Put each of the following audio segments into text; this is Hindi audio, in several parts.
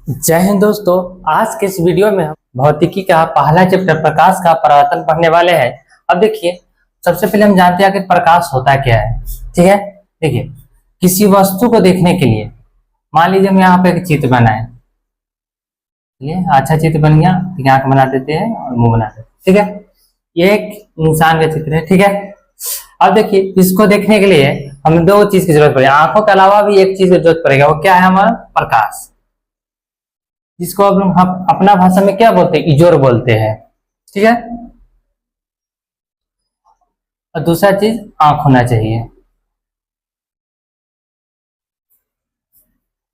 जय हिंद दोस्तों। आज के इस वीडियो में हम भौतिकी का पहला चैप्टर प्रकाश का परावर्तन पढ़ने वाले हैं। अब देखिए, सबसे पहले हम जानते हैं कि प्रकाश होता क्या है। ठीक है, देखिए, किसी वस्तु को देखने के लिए मान लीजिए हम यहाँ पे एक चित्र बनाए, चलिए अच्छा चित्र बन गया, ठीक है, आंख बना देते हैं और मुंह बना देते हैं। ठीक है, ये एक इंसान का चित्र है। ठीक है, अब देखिए, इसको देखने के लिए हमें दो चीज की जरूरत पड़ेगी, आंखों के अलावा भी एक चीज की जरूरत पड़ेगा। वो क्या है? हमारा प्रकाश, जिसको हम अपना भाषा में क्या बोलते हैं? इजोर बोलते हैं। ठीक है, और दूसरा चीज आंख होना चाहिए।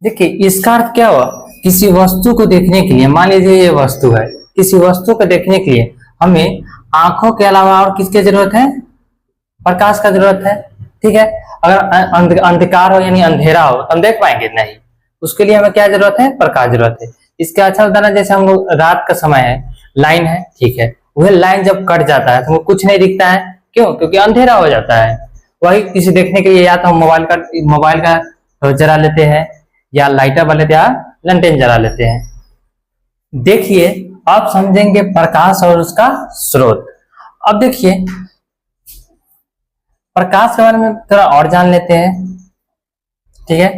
देखिए, इसका अर्थ क्या हुआ? किसी वस्तु को देखने के लिए, मान लीजिए ये वस्तु है, किसी वस्तु को देखने के लिए हमें आंखों के अलावा और किसकी जरूरत है? प्रकाश का जरूरत है। ठीक है, अगर अंधकार हो यानी अंधेरा हो तो हम देख पाएंगे नहीं, उसके लिए हमें क्या जरूरत है? प्रकाश जरूरत है। इसका अच्छा उदाहरण, जैसे हम लोग रात का समय है, लाइन है, ठीक है, वह लाइन जब कट जाता है तो हमको कुछ नहीं दिखता है। क्यों? क्योंकि अंधेरा हो जाता है। वही किसी देखने के लिए या तो हम मोबाइल का जला लेते हैं, या लाइटर वाले या लंटेन जला लेते हैं। देखिए, आप समझेंगे प्रकाश और उसका स्रोत। अब देखिए, प्रकाश के बारे में थोड़ा और जान लेते हैं। ठीक है,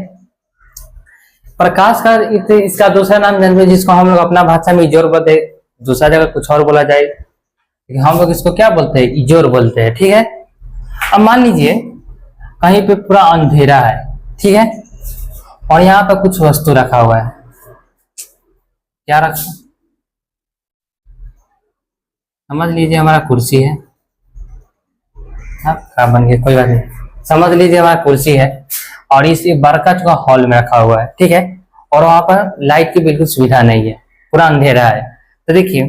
प्रकाश का इसका दूसरा नाम जानते हैं, जिसको हम लोग अपना भाषा में इजोर बोलते हैं, दूसरा जगह कुछ और बोला जाए, लेकिन हम लोग इसको क्या बोलते हैं? इजोर बोलते हैं। ठीक है, अब मान लीजिए कहीं पे पूरा अंधेरा है, ठीक है, और यहाँ पे कुछ वस्तु रखा हुआ है। क्या रखा? समझ लीजिए हमारा कुर्सी है। हाँ, बन गया, कोई बात नहीं। समझ लीजिए हमारा कुर्सी है और इस बड़का चुका हॉल में रखा हुआ है। ठीक है, और वहां पर लाइट की बिल्कुल सुविधा नहीं है, पूरा अंधेरा है। तो देखिए,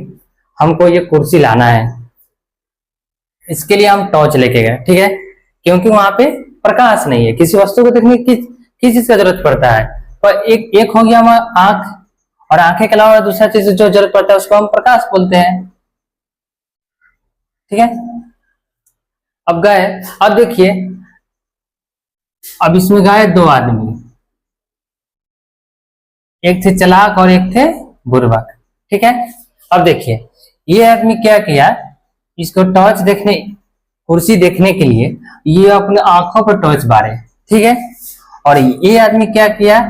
हमको ये कुर्सी लाना है, इसके लिए हम टॉर्च लेके गए। ठीक है, क्योंकि वहां पे प्रकाश नहीं है। किसी वस्तु को देखने की किस चीज का जरूरत पड़ता है? पर एक हो गया हमारा आंख, और आंखें के अलावा दूसरा चीज जो जरूरत पड़ता है उसको हम प्रकाश बोलते हैं। ठीक है, अब गए, अब देखिए, अब इसमें गए दो आदमी, एक थे चालाक और एक थे बुर्बक। ठीक है, अब देखिए, ये आदमी क्या किया, इसको टॉर्च देखने, कुर्सी देखने के लिए ये अपने आंखों पर टॉर्च मारे। ठीक है, और ये आदमी क्या किया,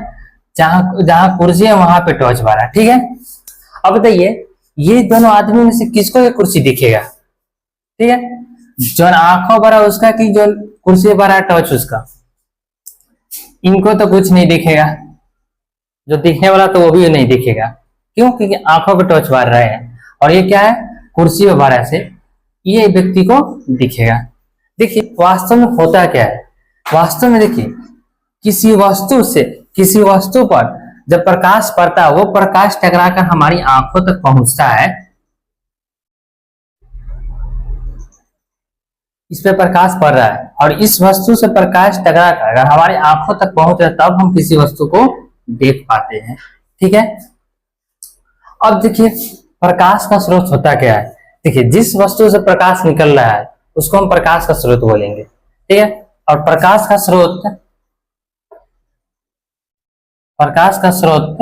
जहां जहां कुर्सी है वहां पे टॉर्च मारा। ठीक है, अब बताइए, ये दोनों आदमी में से किसको ये कुर्सी दिखेगा? ठीक है, जो आंखों भरा उसका कि जो कुर्सी भरा टॉर्च उसका? इनको तो कुछ नहीं दिखेगा, जो दिखने वाला तो वो भी नहीं दिखेगा। क्यों? क्योंकि आंखों पे टॉर्च मार रहे हैं, और ये क्या है? कुर्सी पे मारा से ये व्यक्ति को दिखेगा। देखिए, वास्तव में होता क्या है? वास्तव में देखिए, किसी वस्तु पर जब प्रकाश पड़ता है, वो प्रकाश टकराकर हमारी आंखों तक पहुंचता है। इस पे प्रकाश पड़ रहा है और इस वस्तु से प्रकाश टकरा कर अगर हमारी आंखों तक पहुंच रहा है, तब हम किसी वस्तु को देख पाते हैं। ठीक है, अब देखिए, प्रकाश का स्रोत होता क्या है? देखिए, जिस वस्तु से प्रकाश निकल रहा है उसको हम प्रकाश का स्रोत बोलेंगे। ठीक है, और प्रकाश का स्रोत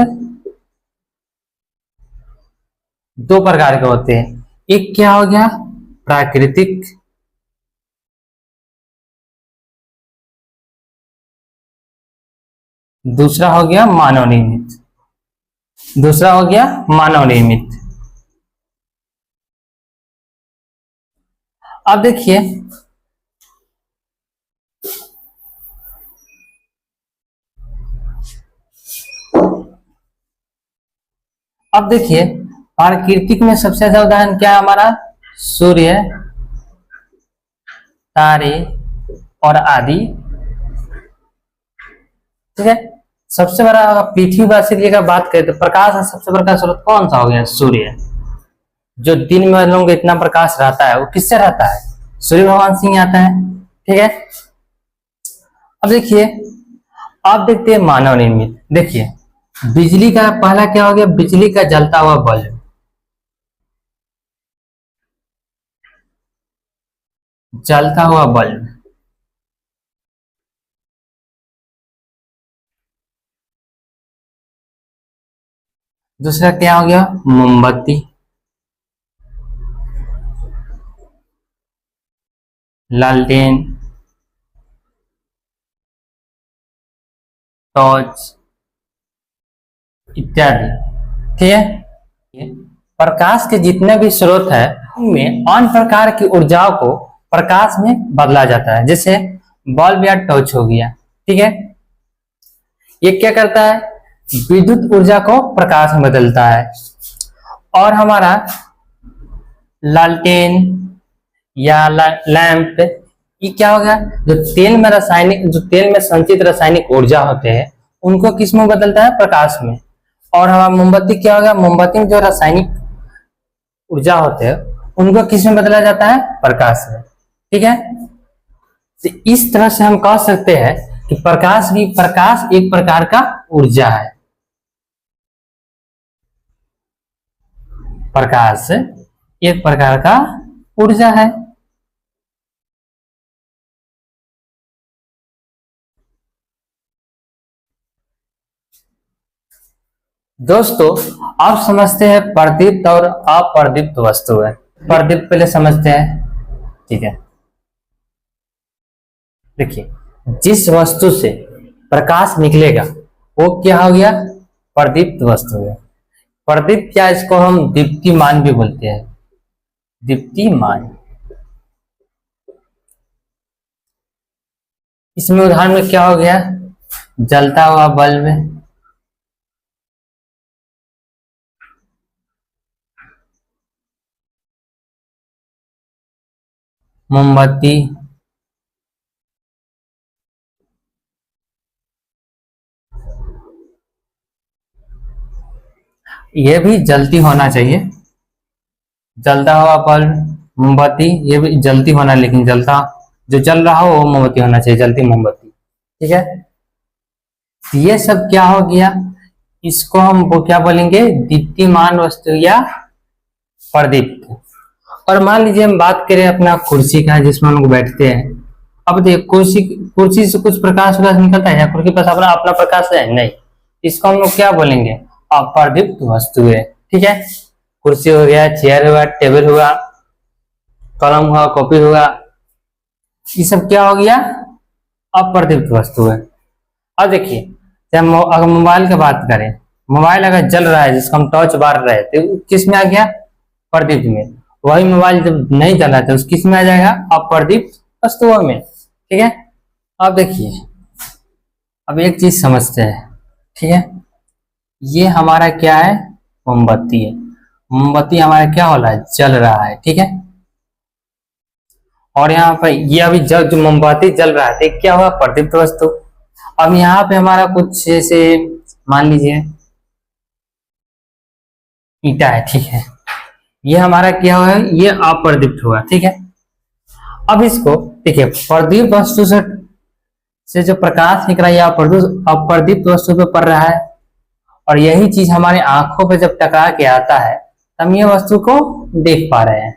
दो प्रकार के होते हैं। एक क्या हो गया? प्राकृतिक, दूसरा हो गया मानव निर्मित। अब देखिए, प्राकृतिक में सबसे अच्छा उदाहरण क्या है हमारा? सूर्य, तारे और आदि। ठीक है, सबसे बड़ा पृथ्वी वासी का बात करें तो प्रकाश का सबसे बड़ा स्रोत कौन सा हो गया? सूर्य। जो दिन में लोगों को इतना प्रकाश रहता है वो किससे रहता है? सूर्य भगवान से ही आता है। ठीक है, अब देखिए, आप देखते हैं मानव निर्मित। देखिए, बिजली का पहला क्या हो गया? बिजली का जलता हुआ बल्ब। जलता हुआ बल्ब, दूसरा क्या हो गया, मोमबत्ती, लालटेन, टॉर्च इत्यादि। ठीक है। प्रकाश के जितने भी स्रोत है उनमें अन्य प्रकार की ऊर्जाओं को प्रकाश में बदला जाता है, जैसे बल्ब या टॉर्च हो गया। ठीक है। ये क्या करता है, विद्युत ऊर्जा को प्रकाश में बदलता है। और हमारा लालटेन या लैंप, ये क्या हो गया, जो तेल में संचित रासायनिक ऊर्जा होते हैं उनको किस में बदलता है, प्रकाश में। और हमारा मोमबत्ती क्या हो गया, मोमबत्ती में जो रासायनिक ऊर्जा होते हैं उनको किस में बदला जाता है, प्रकाश में। ठीक है। तो इस तरह से हम कह सकते हैं कि प्रकाश एक प्रकार का ऊर्जा है। प्रकाश एक प्रकार का ऊर्जा है। दोस्तों आप समझते हैं प्रदीप्त और अप्रदीप्त वस्तु है। प्रदीप्त पहले समझते हैं। ठीक है। देखिए, जिस वस्तु से प्रकाश निकलेगा वो क्या हो गया, प्रदीप्त वस्तु है। प्रदीप्त क्या, इसको हम दीप्तिमान भी बोलते हैं, दीप्तिमान। इसमें उदाहरण में क्या हो गया, जलता हुआ बल्ब, मोमबत्ती, ये भी जलती होना चाहिए, जलता हुआ बल्ब, मोमबत्ती, ये भी जलती होना, लेकिन जलता जो जल रहा हो वो मोमबत्ती होना चाहिए, जलती मोमबत्ती। ठीक है। तो ये सब क्या हो गया, इसको हम वो क्या बोलेंगे, दीप्तिमान वस्तु या प्रदीप्त। और मान लीजिए हम बात करें अपना कुर्सी का, जिसमें हम लोग बैठते हैं। अब देखिए, कुर्सी से कुछ प्रकाश निकलता है या कुर्सी पास अपना अपना प्रकाश है, नहीं। इसको हम लोग क्या बोलेंगे, अप्रदीप्त वस्तु है। ठीक है। कुर्सी हो गया, चेयर हुआ, टेबल हुआ, कलम हुआ, कॉपी हुआ, ये सब क्या हो गया, अप्रदीप्त वस्तु है। अब देखिए, जब अगर मोबाइल की बात करें, मोबाइल अगर जल रहा है जिसको हम टॉर्च बार रहे थे, किस में आ गया, प्रदीप्त में। वही मोबाइल जब नहीं चल रहा था, उस किस में आ जाएगा, अप्रदीप्त वस्तुओं में। ठीक है। अब देखिए, अब एक चीज समझते हैं। ठीक है। ये हमारा क्या है, मोमबत्ती है। मोमबत्ती हमारा क्या हो रहा है, जल रहा है। ठीक है। और यहाँ पर ये अभी जब जो मोमबत्ती जल रहा है क्या हुआ, प्रदीप्त वस्तु। अब यहाँ पे हमारा कुछ जैसे मान लीजिए ईटा है। ठीक है। ये हमारा क्या हुआ है, ये अप्रदीप्त हुआ। ठीक है। अब इसको देखिए, प्रदीप्त वस्तु से जो प्रकाश निकल रहा है अप्रदीप्त वस्तु पे पड़ रहा है, और यही चीज हमारे आंखों पे जब टकरा के आता है तो हम ये वस्तु को देख पा रहे हैं।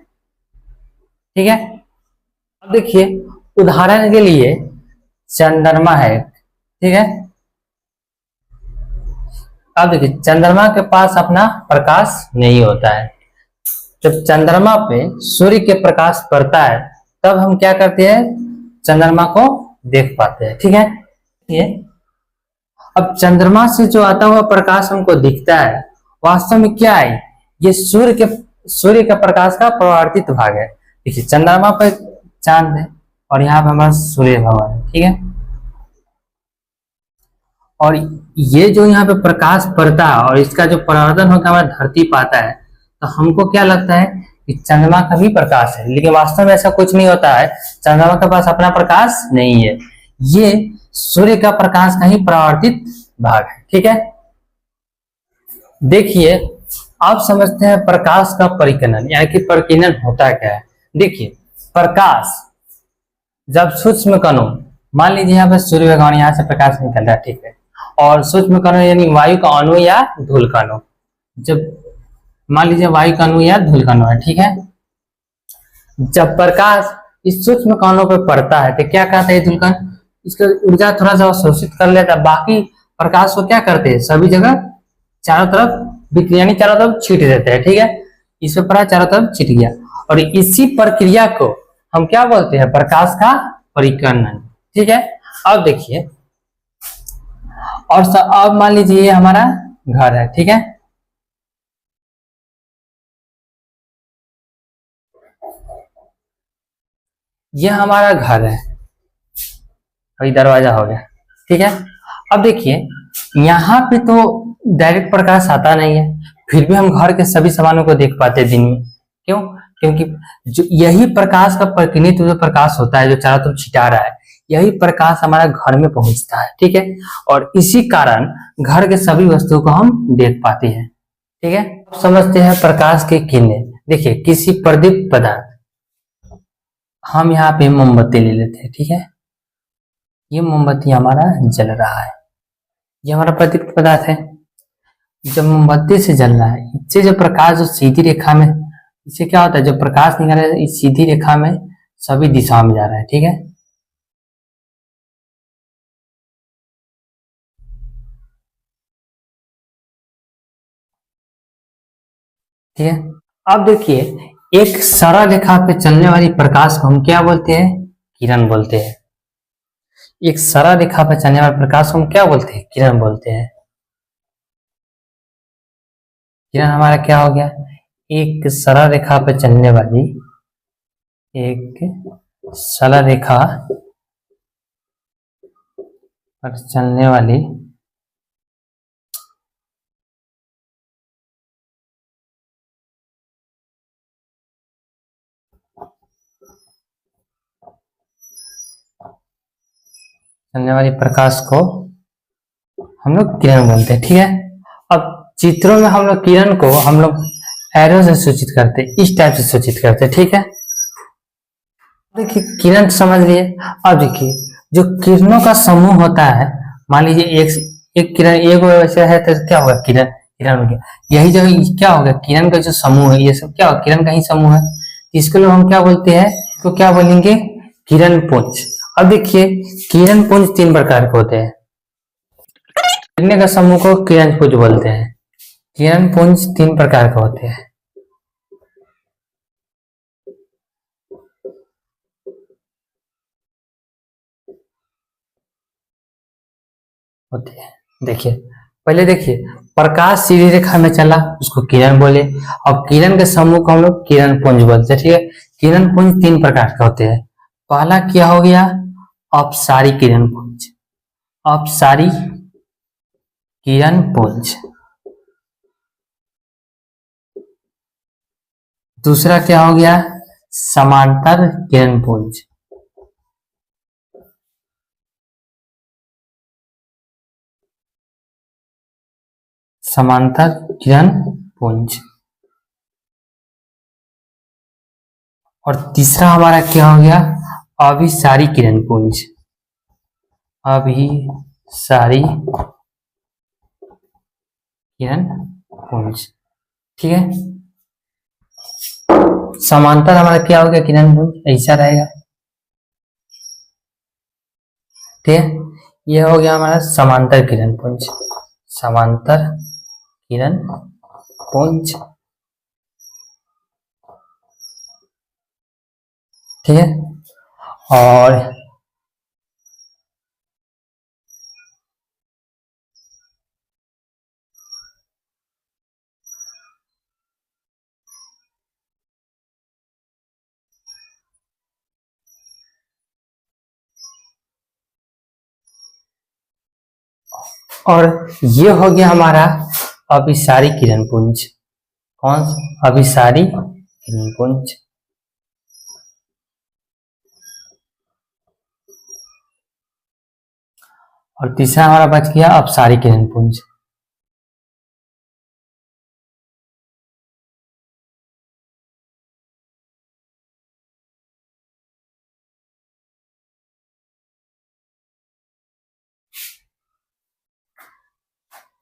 ठीक है। अब देखिए, उदाहरण के लिए चंद्रमा है। ठीक है। अब देखिए, चंद्रमा के पास अपना प्रकाश नहीं होता है। जब चंद्रमा पे सूर्य के प्रकाश पड़ता है तब हम क्या करते हैं, चंद्रमा को देख पाते हैं। ठीक है। ये अब चंद्रमा से जो आता हुआ प्रकाश हमको दिखता है, वास्तव में क्या है, ये सूर्य के प्रकाश का परावर्तित भाग है। देखिए, चंद्रमा पर चांद है और यहाँ पे हमारा सूर्य भगवान है। ठीक है। और ये जो यहाँ पे प्रकाश पड़ता है और इसका जो परावर्तन होकर हमारा धरती पाता है, तो हमको क्या लगता है कि चंद्रमा का भी प्रकाश है, लेकिन वास्तव में ऐसा कुछ नहीं होता है। चंद्रमा के पास अपना प्रकाश नहीं है, ये सूर्य का प्रकाश का ही परावर्तित भाग है। ठीक है। देखिए, आप समझते हैं प्रकाश का परिकिरण, यानी कि परिकिरण होता क्या है। देखिए, प्रकाश जब सूक्ष्म कणों, मान लीजिए यहाँ पर सूर्य भगवान, यहाँ से प्रकाश निकल रहा है। ठीक है। और सूक्ष्म कणों यानी वायु का अणु या धूल कणों, जब मान लीजिए वायु का अणु या धूल कणों है। ठीक है। जब प्रकाश इस सूक्ष्म कणों पर पड़ता है तो क्या कहते हैं, धूल कण इसका ऊर्जा थोड़ा सा अवशोषित कर लेता है, बाकी प्रकाश को क्या करते हैं, सभी जगह चारों तरफ यानी चारों तरफ छीट देते हैं, ठीक है। इस पे पड़ा, चारों तरफ छिट गया, और इसी प्रक्रिया को हम क्या बोलते हैं, प्रकाश का परिकर्णन, ठीक है। अब देखिए, और अब मान लीजिए ये हमारा घर है, ठीक है। ये हमारा घर है, अभी दरवाजा हो गया, ठीक है। अब देखिए, यहाँ पे तो डायरेक्ट प्रकाश आता नहीं है, फिर भी हम घर के सभी सामानों को देख पाते हैं दिन में। क्यों? क्योंकि जो यही प्रकाश का प्रतिनिधित्व जो प्रकाश होता है, जो चारों तरफ छिटा रहा है, यही प्रकाश हमारा घर में पहुंचता है, ठीक है। और इसी कारण घर के सभी वस्तुओं को हम देख पाते हैं, ठीक है। समझते हैं प्रकाश की किरणें। देखिए, किसी प्रदीप्त पदार्थ, हम यहाँ पे मोमबत्ती ले लेते हैं, ठीक है। ये मोमबत्ती हमारा जल रहा है, ये हमारा प्रदीप्त पदार्थ है। जब मोमबत्ती से जल रहा है, इससे जो प्रकाश जो सीधी रेखा में, इससे क्या होता है, जो प्रकाश निकल रहा है इस सीधी रेखा में सभी दिशाओं में जा रहा है, ठीक है। ठीक है। अब देखिए, एक सरल रेखा पे चलने वाली प्रकाश को हम क्या बोलते हैं, किरण बोलते हैं। एक सरल रेखा पर चलने वाले प्रकाश को हम क्या बोलते हैं, किरण बोलते हैं। किरण हमारा क्या हो गया, एक सरल रेखा पर चलने वाली, एक सरल रेखा पर चलने वाली प्रकाश को हम लोग किरण बोलते हैं, ठीक है। अब चित्रों में हम लोग किरण को हम लोग एरो से सूचित करते हैं, इस टाइप से सूचित करते हैं, ठीक है। देखिए, किरण समझ लिए। अब देखिए, जो किरणों का समूह होता है, मान लीजिए एक किरण, एक वैसे है तो क्या होगा, किरण किरण हो गया। यही जो क्या होगा, किरण का जो समूह है, ये सब क्या होगा, किरण का ही समूह है। इसको लोग हम क्या बोलते हैं, तो क्या बोलेंगे, किरण पुंज। अब देखिए, किरण पुंज 3 प्रकार के होते हैं। किरण का समूह को किरण पुंज बोलते हैं। किरण पुंज 3 प्रकार के होते हैं। देखिए, पहले देखिए, प्रकाश सीधी रेखा में चला, उसको किरण बोले। अब किरण के समूह को हम लोग किरण पुंज बोलते हैं, ठीक है। किरण पुंज 3 प्रकार के होते हैं। पहला क्या हो गया, अपसारी किरण पुंज, अपसारी किरण पुंज। दूसरा क्या हो गया, समांतर किरण पुंज। समांतर किरण पुंज। और तीसरा हमारा क्या हो गया, अभिसारी किरण पुंज। अभिसारी किरण पुंज, ठीक है। समांतर हमारा क्या हो गया, किरण पुंज ऐसा रहेगा, ठीक है। यह हो गया हमारा समांतर किरण पुंज, समांतर किरण पुंज, ठीक है। और ये हो गया हमारा अभिसारी किरण पुंज। कौन सा, अभिसारी किरण पुंज। और तीसरा हमारा बच गया अपसारी किरण पुंज।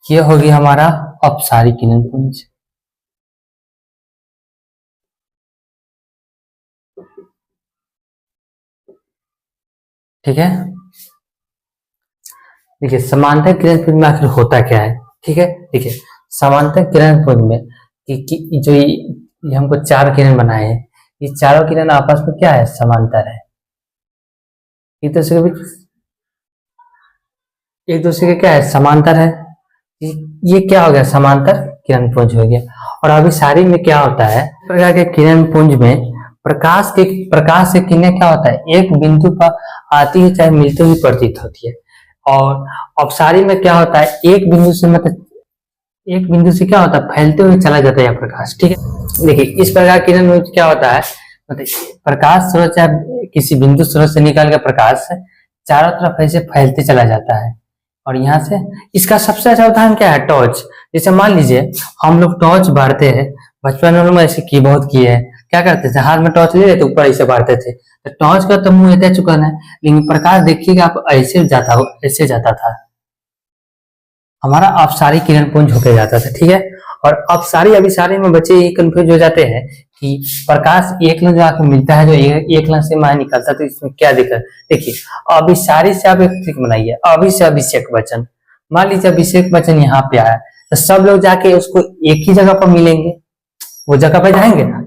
ये हो गया हमारा अपसारी किरण पुंज, ठीक है। देखिए, समांतर किरण पुंज में आखिर होता क्या है, ठीक है। देखिए, समांतर किरण पुंज में कि जो ये हमको चार किरण बनाए हैं, ये चारों किरण आपस में क्या है, समांतर है, एक दूसरे के बीच, एक दूसरे के क्या है, समांतर है। ये क्या हो गया, समांतर किरण पुंज हो गया। और अभिसारी में क्या होता है, इस प्रकार के किरण पुंज में प्रकाश से किरणें क्या होता है, एक बिंदु पर आती है चाहे मिलती हुई प्रतीत होती है। और अपसारी में क्या होता है, एक बिंदु से मतलब एक बिंदु से क्या होता है, फैलते हुए चला जाता है प्रकाश। ठीक है, देखिए इस प्रकार किरण में क्या होता है, मतलब प्रकाश स्रोत चाहे किसी बिंदु स्रोत से निकल कर प्रकाश चारों तरफ ऐसे फैलते चला जाता है। और यहाँ से इसका सबसे अच्छा उदाहरण क्या है, टॉर्च। जैसे मान लीजिए हम लोग टॉर्च बारते हैं, बचपन में हम ऐसे की बहुत किए हैं, क्या करते थे, हाथ में टॉर्च ले लेते ऊपर ऐसे बारते थे, तो टॉर्च का तो मुंह इतना चुका है, लेकिन प्रकाश देखिएगा आप ऐसे जाता हो, ऐसे जाता था, हमारा अपसारी किरण पुंज होके जाता था। ठीक है, और अपसारी अभिसारी में बच्चे ये कंफ्यूज हो जाते हैं कि प्रकाश एक लंस आके मिलता है, जो एक लंस से बाहर निकलता है, तो इसमें क्या दिक्कत। देखिए अभिसारी से आप एक ट्रिक बनाइए, अभि से अभिषेक बच्चन, मान लीजिए अभिषेक बच्चन यहाँ पे आया, तो सब लोग जाके उसको एक ही जगह पर मिलेंगे, वो जगह पे जाएंगे ना,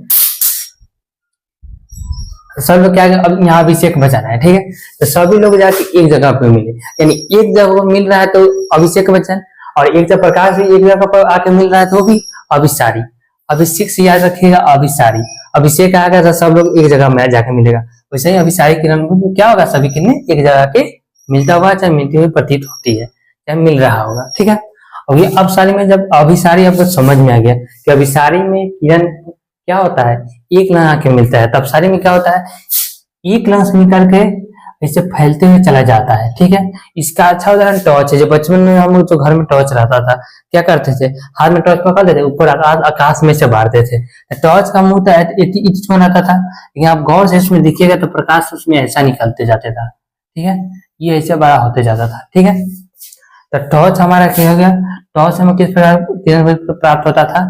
सब लोग क्या, अब यहाँ अभिषेक बच्चन है, ठीक है, तो सभी लोग जाके एक जगह पे मिले, यानी एक जगह पर मिल रहा है तो अभिषेक बच्चन, और एक जगह प्रकाश भी एक जगह पर आके मिल रहा है तो वो भी अभिसारी। अभिषेक से याद रखिएगा अभिसारी, अभिषेक आएगा तो सब लोग एक जगह में जाके मिलेगा, वैसे ही अभिसारी किरण में क्या होगा, सभी किरणें एक जगह के मिलता हुआ चाहे मिलती हुई प्रतीत होती है, चाहे मिल रहा होगा। ठीक है, और ये अपसारी में जब अभिसारी आपको समझ में आ गया कि अभिसारी में किरण क्या होता है, एक लाइन आके मिलता है, तब सारी में क्या होता है, एक लाइन से निकल के ऐसे फैलते हुए चला जाता है। ठीक है, इसका अच्छा उदाहरण टॉर्च है। जो बचपन में हम लोग जो घर में टॉर्च रहता था, क्या करते थे, हाथ में टॉर्च पकड़ लेते, ऊपर आकाश में से बारते थे, टॉर्च का मुंह तो इतना रहता था, लेकिन आप गौर से उसमें देखिएगा तो प्रकाश उसमें ऐसा निकलते जाते था। ठीक है, ये ऐसे बड़ा होते जाता था। ठीक है, तो टॉर्च हमारा क्या हो गया, टॉर्च हमें किस प्रकार किरण प्राप्त होता था,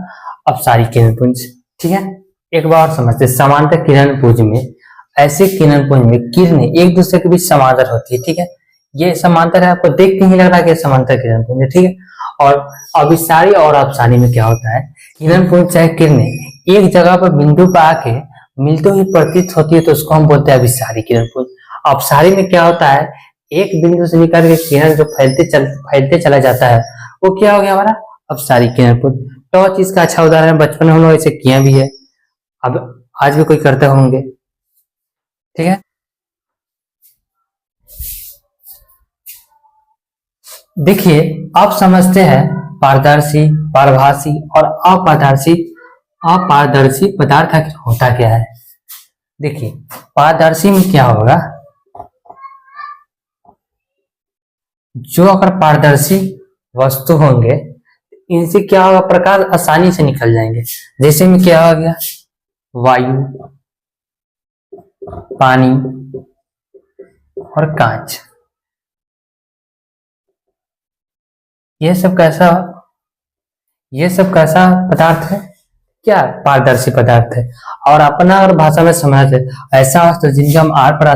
अपसारी किरण पुंज। ठीक है, एक बार और समझते, समांतर किरण पुंज में, ऐसे किरण पुंज में किरणें एक दूसरे के बीच समांतर होती है। ठीक है, ये समांतर है, आपको देख के ही लग रहा है कि समांतर किरण पुंज है। ठीक है, और अभिसारी और अपसारी में क्या होता है, किरण पुंज चाहे किरणें एक जगह पर बिंदु पर आके मिलते हुए प्रतीत होती है, तो उसको हम बोलते हैं अभिसारी किरण पुंज। अपसारी में क्या होता है, एक बिंदु से निकल के किरण जो फैलते चला जाता है, वो क्या हो गया हमारा, अपसारी किरण पुंज। टॉर्च इसका अच्छा उदाहरण है, बचपन में हम लोग ऐसे किया भी है, अब आज भी कोई करते होंगे। ठीक है, देखिए आप समझते हैं पारदर्शी, पारभासी और अपारदर्शी अपारदर्शी पदार्थ आखिर होता क्या है। देखिए पारदर्शी में क्या होगा, जो अगर पारदर्शी वस्तु होंगे, इनसे क्या होगा, प्रकाश आसानी से निकल जाएंगे। जैसे में क्या हो गया, वायु, पानी और कांच, ये सब कैसा पदार्थ है, क्या पारदर्शी पदार्थ है। और अपना अगर भाषा में समझ ऐसा वस्तु जिनके हम आर पार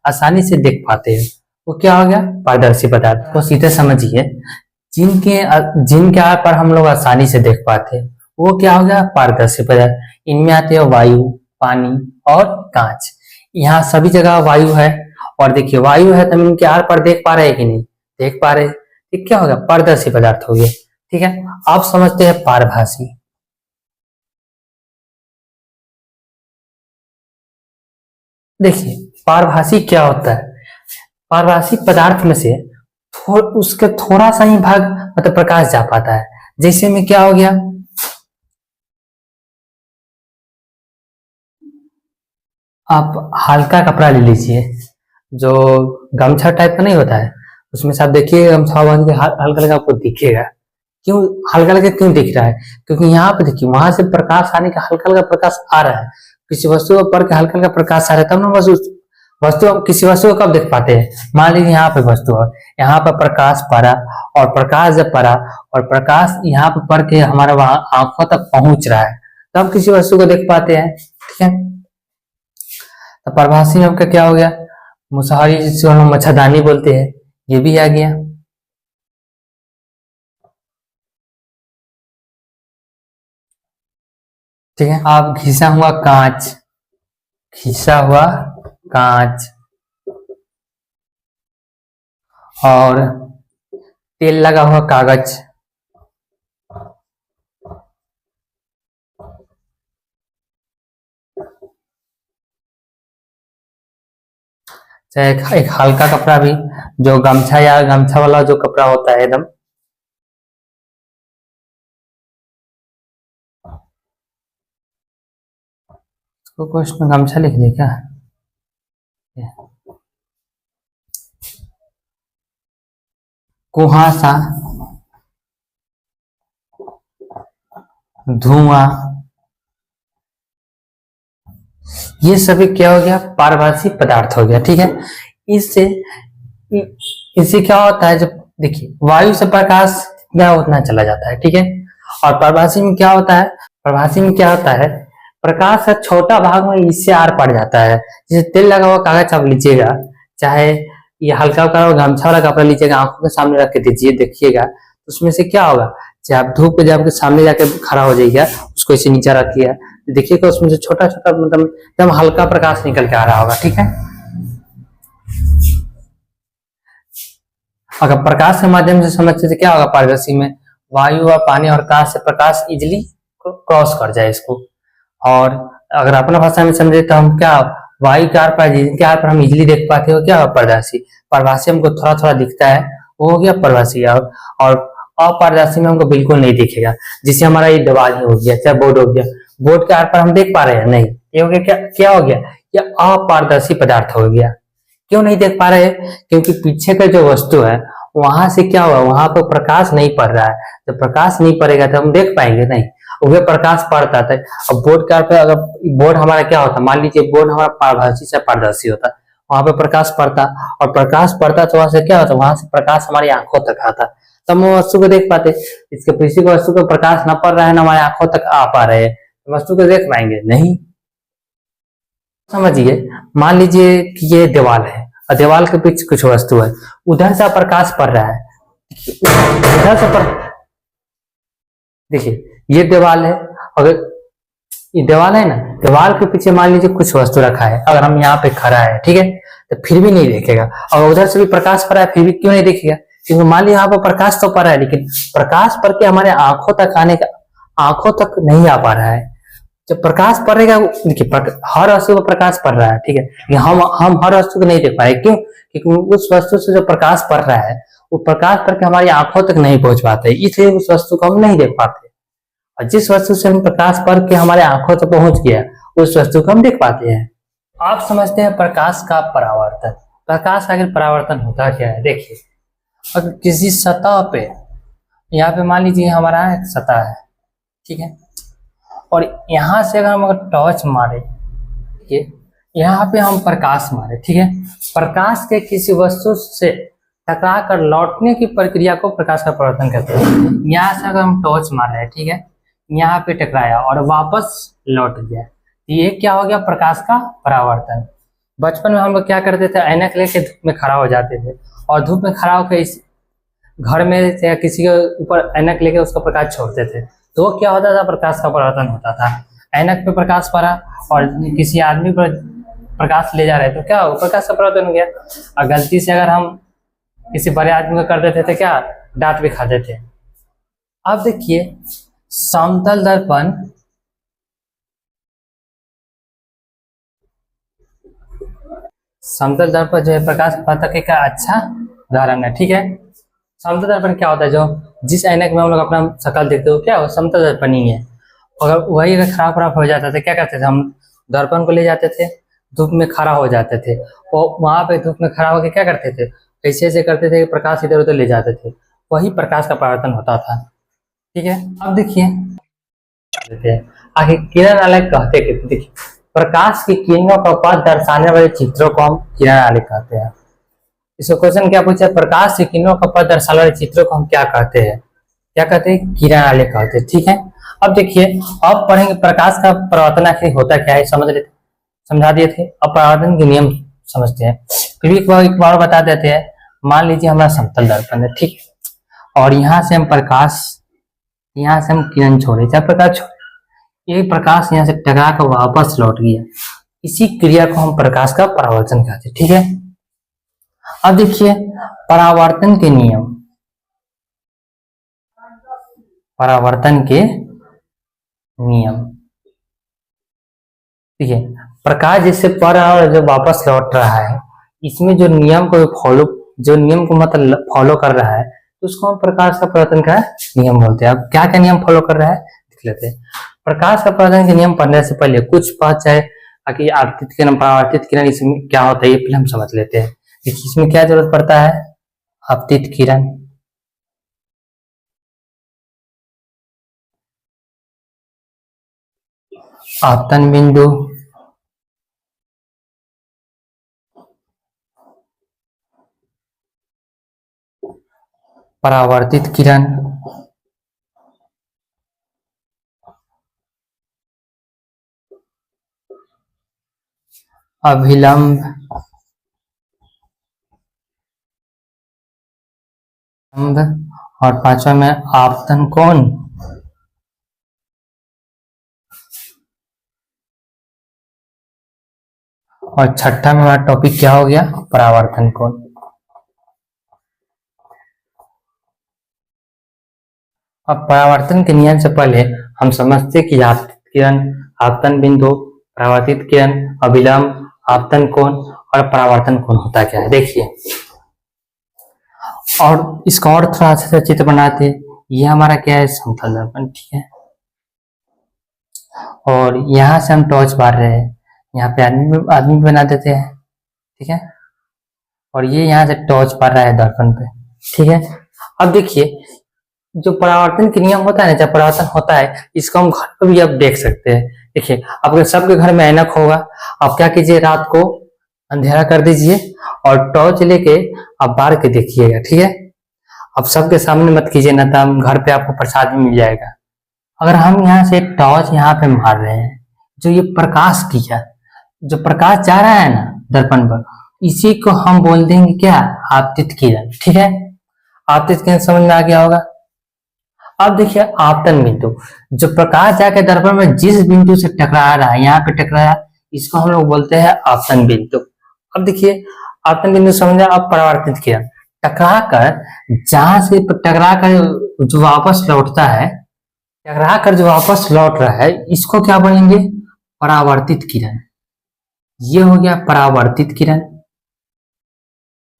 आसानी से देख पाते हैं, वो क्या हो गया, पारदर्शी पदार्थ। को सीधे समझिए, जिनके जिनके आर पार हम लोग आसानी से देख पाते हैं, वो क्या हो गया, पारदर्शी पदार्थ। इनमें आते हैं वायु, पानी और कांच। यहाँ सभी जगह वायु है, और देखिए वायु है तो हम इनके आर पार देख पा रहे हैं कि नहीं, देख पा रहे, ये क्या होगा, पारदर्शी पदार्थ हो गया। ठीक है, आप समझते हैं पारभासी। देखिए पारभासी क्या होता है, पारभासी पदार्थ में से उसके थोड़ा सा ही भाग मतलब प्रकाश जा पाता है। जैसे में क्या हो गया, आप हल्का कपड़ा ले लीजिए, जो गमछा टाइप का नहीं होता है, उसमें से आप देखिए गमछा बांध के हल्का हल्का आपको दिखेगा। क्यों हल्का हल्का क्यों दिख रहा है, क्योंकि यहाँ पे देखिए वहां से प्रकाश आने का हल्का हल्का प्रकाश आ रहा है, किसी वस्तु पर के हल्का हल्का प्रकाश आ रहा है, तब ना वस्तु किसी वस्तु को कब देख पाते हैं। मान लीजिए यहाँ पे वस्तु है, यहाँ पर प्रकाश पड़ा, और प्रकाश जब पड़ा और प्रकाश यहाँ पे पड़ के हमारा वहां आंखों तक पहुंच रहा है, तब किसी वस्तु को देख पाते हैं। ठीक है, तो प्रभासी में आपका क्या हो गया, मुसहरी जिसको हम मच्छरदानी बोलते हैं, ये भी आ गया। ठीक है। अब घिसा हुआ कांच, घिसा हुआ कांच और तेल लगा हुआ कागज, चाहे एक हल्का कपड़ा भी, जो गमछा या गमछा वाला जो कपड़ा होता है एकदम, इसको क्वेश्चन में गमछा लिख दिया क्या? कुहासा, धुआं, ये सभी क्या हो गया? पारभासी पदार्थ हो गया। ठीक है। इससे इससे क्या होता है, जब देखिए वायु से प्रकाश क्या उतना चला जाता है। ठीक है। और प्रभासी में क्या होता है? प्रभासी में क्या होता है? प्रकाश का छोटा भाग में इससे आर पड़ जाता है। जैसे तेल लगा हुआ कागज आप लीजिएगा, चाहे ये हल्का हल्का गमछा वाला कपड़ा लीजिएगा, आंखों के सामने रख के दीजिए, देखिएगा उसमें से क्या होगा? चाहे आप धूप पे जब आपके सामने जाके खड़ा हो जाइएगा, उसको इसे नीचे रखिएगा, देखिएगा उसमें से छोटा छोटा मतलब एकदम हल्का प्रकाश निकल के आ रहा होगा। ठीक है। अगर प्रकाश के माध्यम से समझते तो क्या होगा? पारदर्शी में वायु और पानी और कांच से प्रकाश इजिली क्रॉस कर जाए इसको। और अगर अपना भाषा में समझे तो हम क्या, वायु के आर पार जिनके आर पर हम इजिली देख पाते हो क्या होगा? पारदर्शी। पारभासी हमको थोड़ा थोड़ा दिखता है, वो हो गया पारभासी। और अपारदर्शी में हमको बिल्कुल नहीं दिखेगा, जिससे हमारा ये दीवार ही हो गया, चाहे बोर्ड हो गया, बोर्ड के आर पर हम देख पा रहे हैं नहीं, ये हो गया क्या? क्या हो गया? ये अपारदर्शी पदार्थ हो गया। क्यों नहीं देख पा रहे हैं? क्योंकि पीछे का जो वस्तु है वहां से क्या हुआ, वहां पर प्रकाश नहीं पड़ रहा है। जब प्रकाश नहीं पड़ेगा तो हम देख पाएंगे नहीं, वो प्रकाश पड़ता था। अब बोर्ड के पे अगर बोर्ड हमारा क्या होता, मान लीजिए बोर्ड हमारा पारभासी से पारदर्शी होता, वहां पे प्रकाश पड़ता, और प्रकाश पड़ता तो वहां से क्या होता, वहां से प्रकाश हमारी आंखों तक आता, तब हम वस्तु को देख पाते। इसके पीछे को वस्तु को प्रकाश न पड़ रहा है, ना हमारे आंखों तक आ पा रहे हैं, तो वस्तु को देख पाएंगे नहीं। समझिए, मान लीजिए कि ये दीवार है और दीवार के पीछे कुछ वस्तु है, उधर से प्रकाश पड़ रहा है, उधर से देखिए ये दीवार है, अगर ये दीवार है ना, दीवार के पीछे मान लीजिए कुछ वस्तु रखा है, अगर हम यहाँ पे खड़ा है, ठीक है, तो फिर भी नहीं देखेगा। और उधर से भी प्रकाश पड़ रहा है, फिर भी क्यों नहीं देखेगा? क्योंकि मान लीजिए यहाँ पर प्रकाश तो पड़ रहा है, लेकिन प्रकाश पड़ के हमारे आंखों तक आने का, आंखों तक नहीं आ पा रहा है। जब प्रकाश पड़ेगा, देखिए हर वस्तु को प्रकाश पड़ रहा है, ठीक है, लेकिन हम हर वस्तु को नहीं देख पाए। क्यों? क्योंकि उस वस्तु से जो प्रकाश पड़ रहा है वो प्रकाश पड़ के हमारी आंखों तक नहीं पहुंच पाते, इसलिए उस वस्तु को हम नहीं देख पाते। और जिस वस्तु से हम प्रकाश पड़ के हमारे आंखों तक पहुंच गया, उस वस्तु को हम देख पाते हैं। आप समझते हैं प्रकाश का परावर्तन। प्रकाश का आखिर परावर्तन होता क्या है? देखिए, अगर किसी सतह पे, यहाँ पे मान लीजिए हमारा एक सतह है, ठीक है, और यहाँ से अगर हम अगर टॉर्च मारे, ठीक है, यहाँ पे हम प्रकाश मारे, ठीक है, प्रकाश के किसी वस्तु से टकरा कर लौटने की प्रक्रिया को प्रकाश का परावर्तन कहते हैं। यहाँ से अगर हम टॉर्च मार रहे हैं, ठीक है, यहाँ पे टकराया और वापस लौट गया, ये क्या हो गया? प्रकाश का परावर्तन। बचपन में हम लोग क्या करते थे? ऐनक लेके धूप में खड़ा हो जाते थे, और धूप में खड़ा होकर इस घर में या किसी के ऊपर ऐनक लेके उसका प्रकाश छोड़ते थे, तो वो क्या होता था? प्रकाश का परावर्तन होता था। ऐनक पे प्रकाश पड़ा और किसी आदमी पर प्रकाश ले जा रहे तो क्या हो? प्रकाश का परावर्तन हो गया। और गलती से अगर हम किसी बड़े आदमी को कर देते थे, क्या डांट भी खाते थे। अब देखिए, समतल दर्पण, समतल दर्पण जो है प्रकाश परावर्तक का अच्छा उदाहरण है, ठीक है। समतल दर्पण क्या होता है? जो जिस ऐनक में हम लोग अपना शक्ल देखते हो, क्या हो? समतल दर्पण ही है। अगर वही अगर खराब हो जाता था, क्या करते थे हम? दर्पण को ले जाते थे, धूप में खड़ा हो जाते थे, और वहां पे धूप में खड़ा होकर क्या करते थे? ऐसे ऐसे करते थे, प्रकाश इधर उधर ले जाते थे, वही प्रकाश का परावर्तन होता था, ठीक है। अब देखिए आखिर किरण आलेख कहते हैं। देखिए, प्रकाश की किरणों का पथ दर्शाने वाले चित्रों को हम किरण आलेख कहते हैं। इसको क्वेश्चन क्या पूछा? प्रकाश की किरणों का पथ दर्शाने वाले चित्रों को हम क्या कहते हैं? क्या कहते हैं? किरण आलेख कहते हैं, ठीक है। अब देखिए, अब पढ़ेंगे प्रकाश का परावर्तन आखिर होता क्या है, समझ लेते, समझा दिए थे। अब परावर्तन के नियम समझते हैं, फिर एक बार बता देते हैं। मान लीजिए हमारा समतल दर्पण है, ठीक है, और यहाँ से हम प्रकाश, यहाँ से हम किरण छोड़े, चाहे प्रकाश छोड़े, ये प्रकाश यहाँ से टकरा कर वापस लौट गया, इसी क्रिया को हम प्रकाश का परावर्तन कहते हैं। ठीक है, अब देखिए परावर्तन के नियम, परावर्तन के नियम। ठीक है, प्रकाश जैसे पड़ रहा है और जो वापस लौट रहा है, इसमें जो नियम को फॉलो, जो नियम को मतलब फॉलो कर रहा है, तो उसको हम प्रकाश का परावर्तन का नियम बोलते हैं। अब क्या क्या नियम फॉलो कर रहा है देख लेते हैं। प्रकाश का परावर्तन के नियम पढ़ने से पहले कुछ बात चाहे कि आपतित किरण परावर्तित किरण इसमें क्या होता है ये पहले हम समझ लेते हैं। देखिए इसमें क्या जरूरत पड़ता है, आपतित किरण, आपतन बिंदु, परावर्तित किरण, अभिलंब, और पांचवा में आपतन कोण, और छठा में हमारा टॉपिक क्या हो गया, परावर्तन कोण। अब परावर्तन के नियम से पहले हम समझते कि आपतित किरण, आपतन बिंदु, परावर्तित किरण, अभिलंब, आपतन कोण और परावर्तन कोण होता क्या है। देखिए और इसका और थोड़ा अच्छे से चित्र बनाते, ये हमारा क्या है, समतल दर्पण। ठीक है, और यहाँ से हम टॉर्च मार रहे हैं, यहाँ पे आदमी बना देते हैं। ठीक है, और ये यहाँ से टॉर्च मार रहा है दर्पण पे। ठीक है, अब देखिए जो परावर्तन के नियम होता है ना, जब परावर्तन होता है इसको हम घर पर भी आप देख सकते हैं। देखिए आपके सबके घर में ऐनक होगा, आप क्या कीजिए, रात को अंधेरा कर दीजिए और टॉर्च लेके आप बाहर के देखिएगा। ठीक है, अब सबके सामने मत कीजिए, ना तो घर पे आपको प्रसाद भी मिल जाएगा। अगर हम यहाँ से एक टॉर्च यहाँ पे मार रहे हैं, जो ये प्रकाश किया, जो प्रकाश जा रहा है ना दर्पण पर, इसी को हम बोल देंगे क्या, आपतित किरण। ठीक है, आपतित किरण समझ में आ गया होगा। अब देखिए आपतन बिंदु, जो प्रकाश जाके दर्पण में जिस बिंदु से टकरा रहा है, यहाँ पे टकराया, इसको हम लोग बोलते हैं आपतन बिंदु। अब देखिए आपतन बिंदु समझ, अब परावर्तित किरण टकरा कर, जहां से टकरा कर जो वापस लौटता है, टकरा कर जो वापस लौट रहा है, इसको क्या बोलेंगे, परावर्तित किरण। ये हो गया परावर्तित किरण,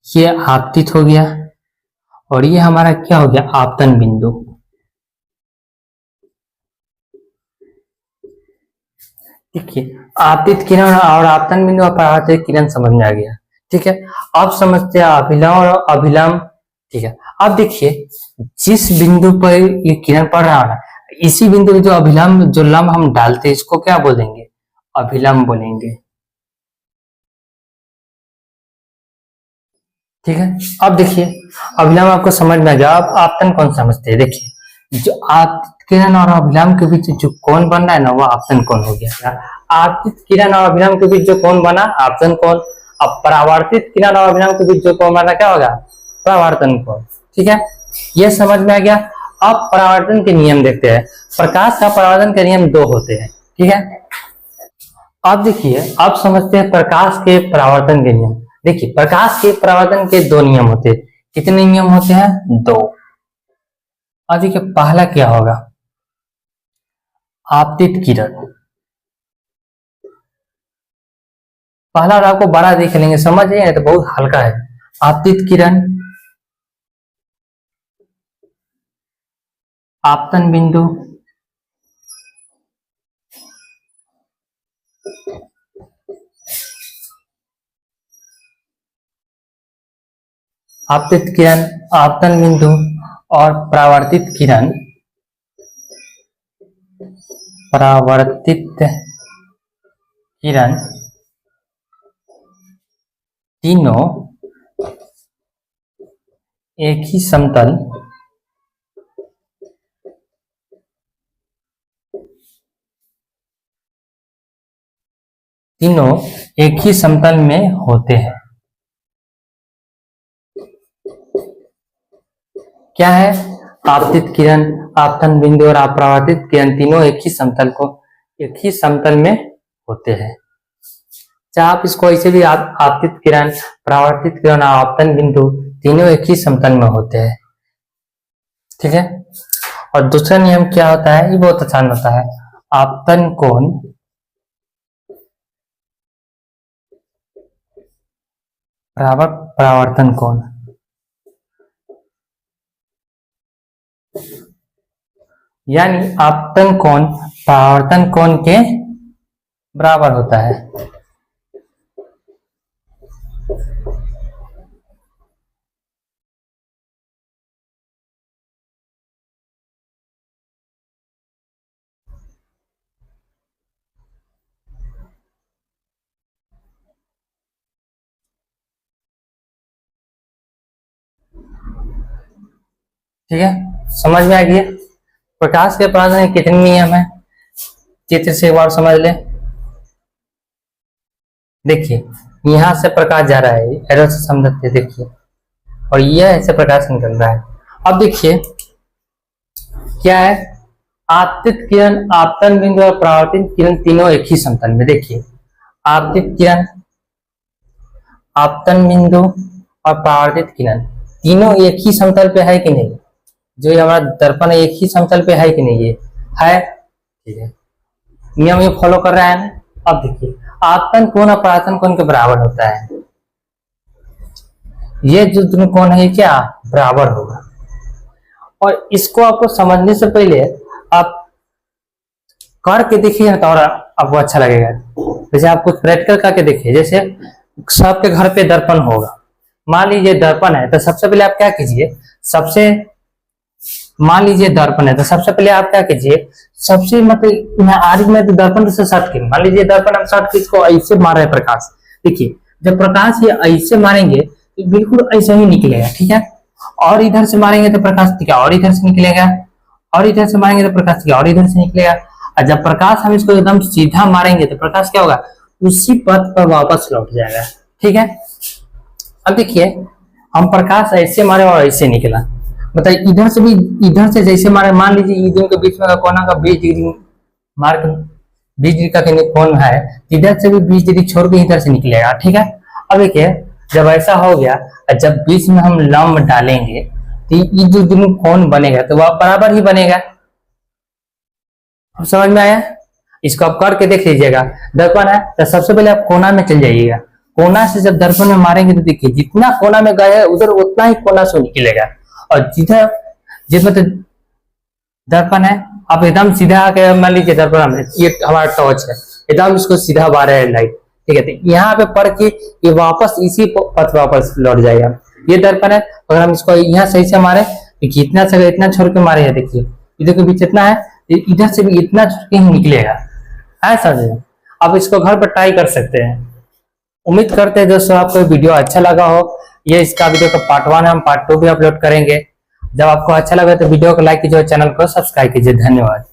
ये आपतित हो गया, और ये हमारा क्या हो गया, आपतन बिंदु। देखिए आपतित किरण और आपतन बिंदु और परावर्तित किरण समझ में आ गया। ठीक है, अब समझते हैं अभिलंब और अभिलंब। ठीक है, अब देखिए जिस बिंदु पर ये किरण पड़ रहा है ना, इसी बिंदु पे जो अभिलंब, जो लंब हम डालते हैं, इसको क्या बोलेंगे, अभिलंब बोलेंगे। ठीक है, अब देखिए अभिलंब आपको समझ में आ गया। अब आपतन कौन समझते हैं, देखिए जो आपतित किरण और अभिलंब के बीच जो कोण बन रहा है ना, वो आपतन कोण हो गया। आपतित किरण और अभिलंब के बीच जो कोण बना, आपतन कोण। अब परावर्तित किरण और अभिलंब के बीच जो कोण बना, क्या होगा, परावर्तन कोण। ठीक है, ये समझ में आ गया। अब परावर्तन के नियम देखते हैं। प्रकाश का परावर्तन के नियम दो होते हैं। ठीक है, अब देखिए अब समझते हैं प्रकाश के परावर्तन के नियम। देखिए प्रकाश के परावर्तन के दो नियम होते हैं। कितने नियम होते हैं, दो। अब देखिए पहला क्या होगा, आपतित किरण। पहला और आपको बड़ा देख लेंगे, समझ जाइए तो बहुत हल्का है। आपतित किरण, आपतन बिंदु, आपतित किरण, आपतन बिंदु और परावर्तित किरण, परावर्तित किरण, तीनों एक ही समतल, तीनों एक ही समतल में होते हैं। क्या है, आपतित किरण, आपतन बिंदु और अपरावर्तित किरण तीनों एक ही समतल को एक ही समतल में होते हैं। चाहे आप इसको ऐसे भी आपतित किरण, परावर्तित किरण, आपतन बिंदु तीनों एक ही समतल में होते हैं। ठीक है। और दूसरा नियम क्या होता है, ये बहुत आसान होता है। आपतन कोण बराबर परावर्तन कोण। यानी आपतन कोण परावर्तन कोण के बराबर होता है। ठीक है, समझ में आ गया। प्रकाश के परावर्तन के कितने नियम है, चित्र से एक बार समझ ले। देखिए यहां से प्रकाश जा रहा है, एरो से समझते हैं, देखिए, और यह ऐसे प्रकाश निकल रहा है। अब देखिए क्या है, आपतित किरण, आपतन बिंदु और परावर्तित किरण तीनों एक ही समतल में। देखिए आपतित किरण, आपतन बिंदु और परावर्तित किरण तीनों एक ही समतल पे है कि नहीं? जो ये हमारा दर्पण है एक ही समतल पे है कि नहीं? ये है, ठीक है, नियम ये फॉलो कर रहा है ना। अब देखिए आपतन कोण और परावर्तन कोण के बराबर होता है। ये जो दोनों कोण है क्या बराबर होगा। और इसको आपको समझने से पहले आप करके देखिए तो और आपको अच्छा लगेगा। जैसे आप कुछ प्रैक्टिकल करके देखिए, जैसे सबके घर पे दर्पण होगा, मान लीजिए दर्पण है, तो सबसे पहले आप क्या कीजिए, मान लीजिए दर्पण है तो सबसे पहले आप क्या कीजिए, सबसे मतलब आरी में तो दर्पण से सट के, मान लीजिए दर्पण हम सट के इसको ऐसे मार रहे हैं प्रकाश। देखिए जब प्रकाश ये ऐसे मारेंगे तो बिल्कुल ऐसे ही निकलेगा, ठीक है। और इधर से मारेंगे तो प्रकाश टिका और इधर से निकलेगा, और इधर से मारेंगे तो प्रकाश टिका और इधर से निकलेगा। और जब प्रकाश हम इसको एकदम सीधा मारेंगे तो प्रकाश क्या होगा, उसी पथ पर वापस लौट जाएगा, ठीक है। अब देखिए हम प्रकाश ऐसे मारे और ऐसे निकला, मतलब इधर से भी, इधर से जैसे मारे, मान लीजिए इन के बीच में का कोना का 20 डिग्री मार्क, 20 डिग्री का कोण है, इधर से भी 20 डिग्री छोड़ के इधर से निकलेगा, ठीक है। अब देखिए जब ऐसा हो गया, जब बीच में हम लंब डालेंगे तो ये जो दोनों कोण बनेगा तो वह बराबर ही बनेगा। अब समझ में आया? इसको आप करके देख लीजिएगा। दर्पण है तो सबसे पहले आप कोना में चल जाइएगा, कोना से जब दर्पण में मारेंगे तो देखिए जितना कोना में गए उधर उतना ही कोना से निकलेगा। और जिधर जिसमें तो दर्पण है, आप एकदम सीधा आके मान लीजिए दर्पण में ये हमारा टॉर्च है, एकदम इसको सीधा बार है लाइट, ठीक है, तो यहाँ पे पड़ के ये वापस इसी पथ वापस लौट जाएगा। ये दर्पण है, अगर हम इसको यहाँ सही से मारे, देखिए इतना से इतना छोड़ के मारे हैं, देखिए इधर के बीच इतना है, इधर से भी इतना छोड़ के ही निकलेगा, है समझे। आप इसको घर पर ट्राई कर सकते हैं। उम्मीद करते हैं दोस्तों आपको वीडियो अच्छा लगा हो। ये इसका वीडियो का पार्ट 1 है, हम पार्ट 2 भी अपलोड करेंगे। जब आपको अच्छा लगे तो वीडियो को लाइक कीजिए और चैनल को सब्सक्राइब कीजिए। धन्यवाद।